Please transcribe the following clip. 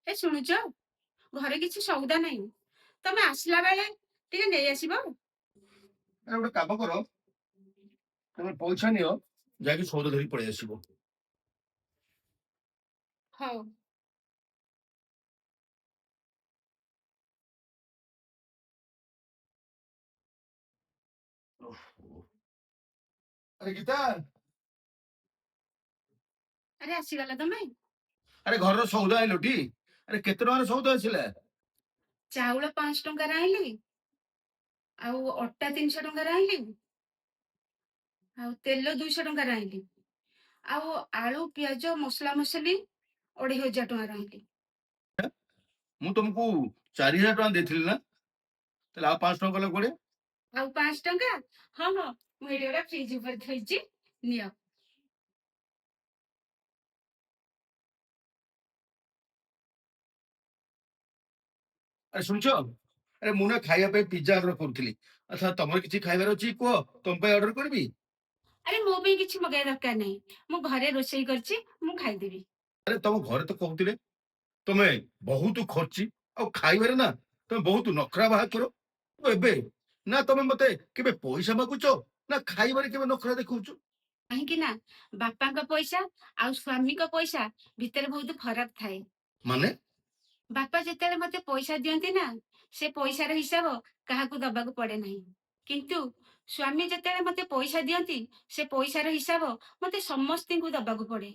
ଏ ଶୁଣୁଛ, ଘରେ କିଛି ସଉଦା ନାହିଁ। ତମେ ଆସିଲା ବେଳେ ଟିକେ ନେଇ ଆସିବ। ଆରେ ଗୋଟେ କାମ କର, ତମେ ପଇସା ନିଅ, ଯାଇକି ସଉଦା ଧରି ପଳେଇ ଆସିବ। ହଉ। ଆରେ ଗୀତା, ଆରେ ଆସିଗଲା ତମେ। ଆରେ ଘରର ସଉଦା ଆଇଲ ଟି? ଆରେ କେତେ ଟଙ୍କାର ସଉଦା ଆସିଲା? ଚାଉଳ 5 ଟଙ୍କାର ଆଣିଲି, ଆଉ ଅଟା 300 ଟଙ୍କାର ଆଣିଲି, ଆଉ ତେଲ 200 ଟଙ୍କାର ଆଣିଲି, ଆଉ ଆଳୁ ପିଆଜ ମସଲା ମସଲି 2500 ଟଙ୍କାର ଆଣିଲି। ମୁଁ ତମକୁ 4000 ଟଙ୍କା ଦେଇଥିଲି ନା? ତାହେଲେ ଆଉ 5 ଟଙ୍କା ଗଲା କୁଆଡେ? ଆଉ 5 ଟଙ୍କା? ହଁ ହଁ, ମୁଁ ଏଇଠି ଗୋଟେ ଫ୍ରିଜ ଉପରେ ଥୋଇଛି, ନିଅ। ଆରେ ଶୁଣୁଛ, ଆରେ ମୁଁ ନା ଖାଇବା ପାଇଁ ପିଜ୍ଜା ଅର୍ଡର କରୁଥିଲି। ଆଚ୍ଛା, ତମର କିଛି ଖାଇବାର ଅଛି କୁହ, ତମ ପାଇଁ ଅର୍ଡର କରିବି? ଆରେ ମୋ ପାଇଁ କିଛି ମଗେଇବା ଦରକାର ନାହିଁ, ମୁଁ ଘରେ ରୋଷେଇ କରିଛି, ମୁଁ ଖାଇଦେବି। ଆରେ ତମ ଘରେ ତ କହୁଥିଲେ ତମେ ବହୁତ ଖର୍ଚ୍ଚି, ଆଉ ଖାଇବାରେ ନା ତମେ ବହୁତ ନଖରା ବାହାର କର। ଏବେ ନା ତମେ ମତେ କେବେ ପଇସା ମାଗୁଛ, ନା ଖାଇବାରେ କେବେ ନଖରା ଦେଖଉଛ? କାହିଁକି ନା ବାପାଙ୍କ ପଇସା ଆଉ ସ୍ୱାମୀଙ୍କ ପଇସା ଭିତରେ ବହୁତ ଫରକ ଥାଏ। ମାନେ? ବାପା ଯେତେବେଳେ ମତେ ପଇସା ଦିଅନ୍ତି ନା, ସେ ପଇସାର ହିସାବ କାହାକୁ ଦବାକୁ ପଡେ ନାହିଁ। କିନ୍ତୁ ସ୍ୱାମୀ ଯେତେବେଳେ ମତେ ପଇସା ଦିଅନ୍ତି, ସେ ପଇସାର ହିସାବ ମତେ ସମସ୍ତଙ୍କୁ ଦବାକୁ ପଡେ।